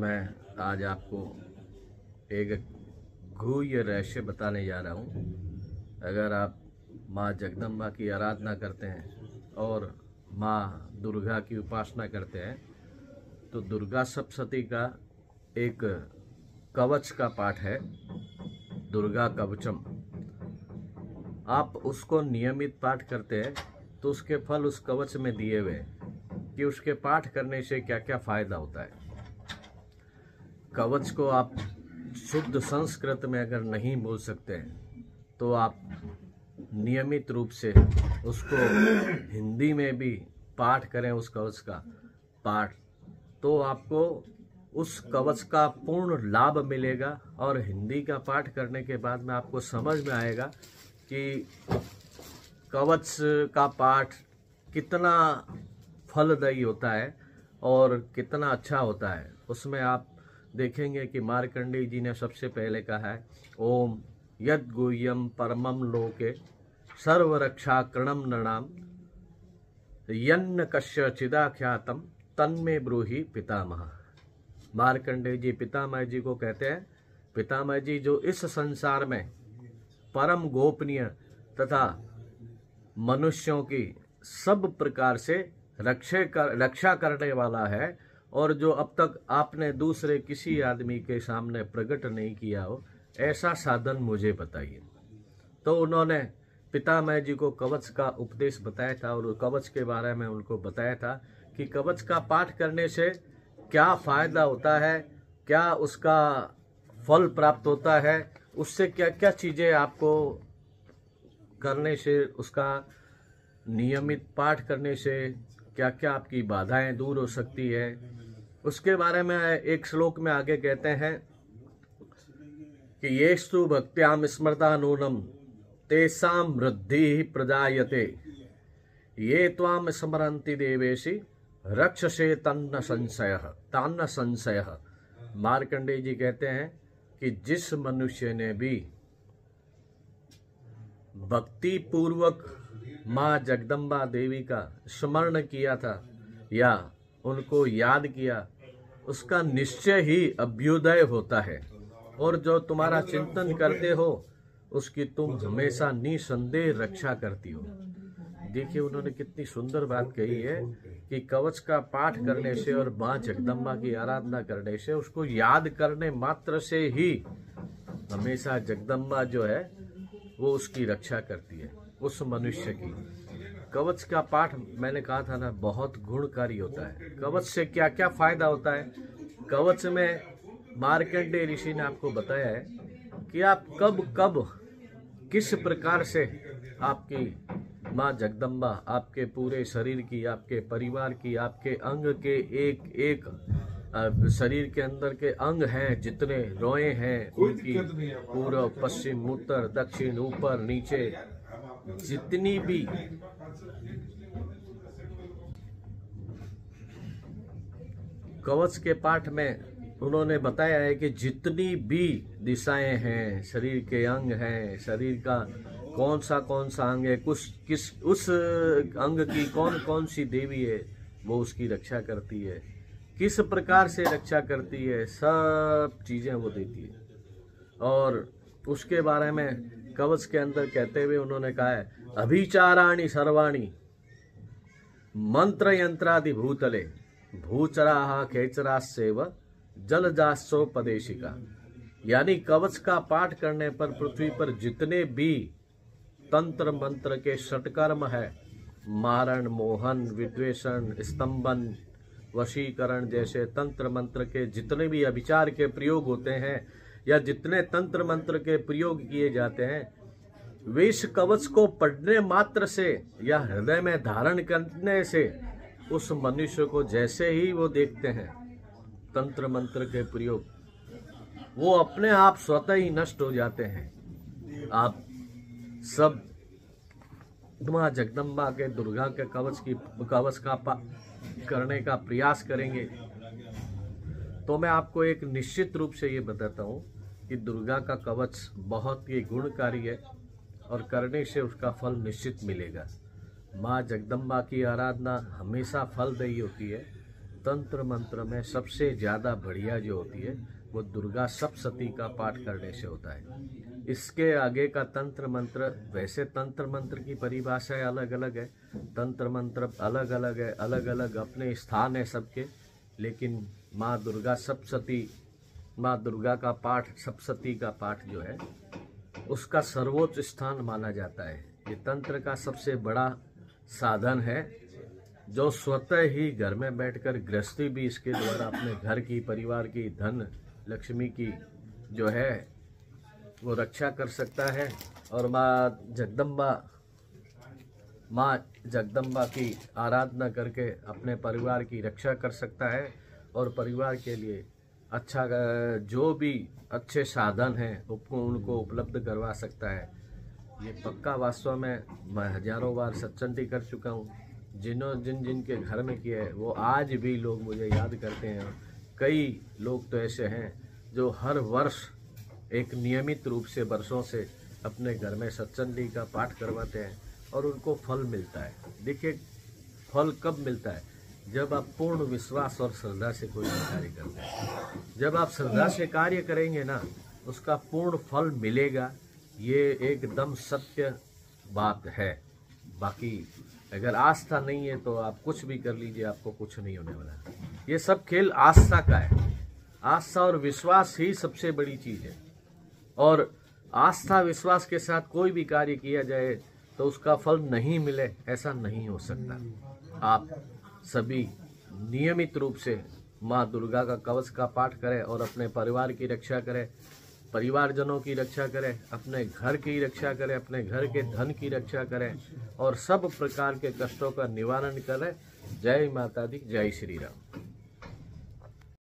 मैं आज आपको एक गुह्य रहस्य बताने जा रहा हूँ। अगर आप माँ जगदम्बा की आराधना करते हैं और माँ दुर्गा की उपासना करते हैं तो दुर्गा सप्तशती का एक कवच का पाठ है, दुर्गा कवचम। आप उसको नियमित पाठ करते हैं तो उसके फल उस कवच में दिए हुए हैं कि उसके पाठ करने से क्या क्या फायदा होता है। कवच को आप शुद्ध संस्कृत में अगर नहीं बोल सकते हैं तो आप नियमित रूप से उसको हिंदी में भी पाठ करें, उस कवच का पाठ, तो आपको उस कवच का पूर्ण लाभ मिलेगा। और हिंदी का पाठ करने के बाद में आपको समझ में आएगा कि कवच का पाठ कितना फलदायी होता है और कितना अच्छा होता है। उसमें आप देखेंगे कि मार्कंडेय जी ने सबसे पहले कहा है, ओम यद गुह्यम परमम लोके सर्वरक्षाकरणम नृणाम यन्न कस्य चिदाख्यातम तन्मे ब्रूहि पितामह। मार्कंडेय जी पितामह जी को कहते हैं। पितामह जी जो इस संसार में परम गोपनीय तथा मनुष्यों की सब प्रकार से रक्षा करने वाला है, और जो अब तक आपने दूसरे किसी आदमी के सामने प्रकट नहीं किया हो, ऐसा साधन मुझे बताइए। तो उन्होंने पितामह जी को कवच का उपदेश बताया था और कवच के बारे में उनको बताया था कि कवच का पाठ करने से क्या फायदा होता है, क्या उसका फल प्राप्त होता है, उससे क्या क्या चीजें आपको करने से, उसका नियमित पाठ करने से क्या क्या आपकी बाधाएं दूर हो सकती है। उसके बारे में एक श्लोक में आगे कहते हैं कि येस्तु भक्त्याम स्मृता नूनम तेषां वृद्धि प्रजायते ये त्वाम स्मरन्ति देवेशि रक्षसे तन्न संशयः। मार्कंडेय जी कहते हैं कि जिस मनुष्य ने भी भक्ति पूर्वक माँ जगदम्बा देवी का स्मरण किया था या उनको याद किया, उसका निश्चय ही अभ्युदय होता है। और जो तुम्हारा चिंतन करते हो उसकी तुम हमेशा निसंदेह रक्षा करती हो। देखिए उन्होंने कितनी सुंदर बात कही है कि कवच का पाठ करने से और माँ जगदम्बा की आराधना करने से, उसको याद करने मात्र से ही हमेशा जगदम्बा जो है वो उसकी रक्षा करती है, उस मनुष्य की। कवच का पाठ मैंने कहा था ना, बहुत गुणकारी होता है। कवच से क्या क्या फायदा होता है। कवच में मार्कंडेय ऋषि ने आपको बताया है कि आप कब कब किस प्रकार से आपकी माँ जगदम्बा आपके पूरे शरीर की, आपके परिवार की, आपके अंग के एक एक शरीर के अंदर के अंग हैं, जितने रोए हैं उनकी पूर्व पश्चिम उत्तर दक्षिण ऊपर नीचे जितनी भी कवच के पाठ में उन्होंने बताया है कि जितनी भी दिशाएं हैं, शरीर के अंग हैं, शरीर का कौन सा अंग है, उस अंग की कौन कौन सी देवी है, वो उसकी रक्षा करती है, किस प्रकार से रक्षा करती है, सब चीजें वो देती है। और उसके बारे में कवच के अंदर कहते हुए उन्होंने कहा है, अभिचाराणि सर्वाणि मंत्र यंत्रादि भूतले भूचराः खेचरास्यैव जलजासोपदेशिका। यानी कवच का पाठ करने पर पृथ्वी पर जितने भी तंत्र मंत्र के षटकर्म है, मारण, मोहन, विद्वेषण, स्तंभन, वशीकरण जैसे तंत्र मंत्र के जितने भी अभिचार के प्रयोग होते हैं या जितने तंत्र मंत्र के प्रयोग किए जाते हैं, वे इस कवच को पढ़ने मात्र से या हृदय में धारण करने से उस मनुष्य को जैसे ही वो देखते हैं तंत्र मंत्र के प्रयोग, वो अपने आप स्वतः ही नष्ट हो जाते हैं। आप सब माँ जगदम्बा के दुर्गा के कवच का करने का प्रयास करेंगे तो मैं आपको एक निश्चित रूप से ये बताता हूँ कि दुर्गा का कवच बहुत ही गुणकारी है और करने से उसका फल निश्चित मिलेगा। माँ जगदम्बा की आराधना हमेशा फलदायी होती है। तंत्र मंत्र में सबसे ज़्यादा बढ़िया जो होती है वो दुर्गा सप्तशती का पाठ करने से होता है। इसके आगे का तंत्र मंत्र, वैसे तंत्र मंत्र की परिभाषाएं अलग अलग है, तंत्र मंत्र अलग अलग है, अलग अलग अपने स्थान है सबके, लेकिन माँ दुर्गा सप्तशती, माँ दुर्गा का पाठ, सप्तशती का पाठ जो है उसका सर्वोच्च स्थान माना जाता है। ये तंत्र का सबसे बड़ा साधन है जो स्वतः ही घर में बैठकर गृहस्थी भी इसके द्वारा अपने घर की, परिवार की, धन लक्ष्मी की जो है वो रक्षा कर सकता है। और माँ जगदम्बा की आराधना करके अपने परिवार की रक्षा कर सकता है और परिवार के लिए अच्छा जो भी अच्छे साधन हैं उनको उपलब्ध करवा सकता है। ये पक्का वास्तव में मैं हजारों बार सत्संग कर चुका हूँ। जिनके घर में किया है वो आज भी लोग मुझे याद करते हैं। कई लोग तो ऐसे हैं जो हर वर्ष एक नियमित रूप से वर्षों से अपने घर में सत्संग का पाठ करवाते हैं और उनको फल मिलता है। देखिए, फल कब मिलता है? जब आप पूर्ण विश्वास और श्रद्धा से कोई कार्य करते हैं। जब आप श्रद्धा से कार्य करेंगे ना, उसका पूर्ण फल मिलेगा। ये एकदम सत्य बात है। बाकी अगर आस्था नहीं है तो आप कुछ भी कर लीजिए, आपको कुछ नहीं होने वाला। ये सब खेल आस्था का है। आस्था और विश्वास ही सबसे बड़ी चीज है। और आस्था विश्वास के साथ कोई भी कार्य किया जाए तो उसका फल नहीं मिले, ऐसा नहीं हो सकता। आप सभी नियमित रूप से माँ दुर्गा का कवच का पाठ करें और अपने परिवार की रक्षा करें, परिवारजनों की रक्षा करें, अपने घर की रक्षा करें, अपने घर के धन की रक्षा करें और सब प्रकार के कष्टों का निवारण करें। जय माता दी, जय श्री राम।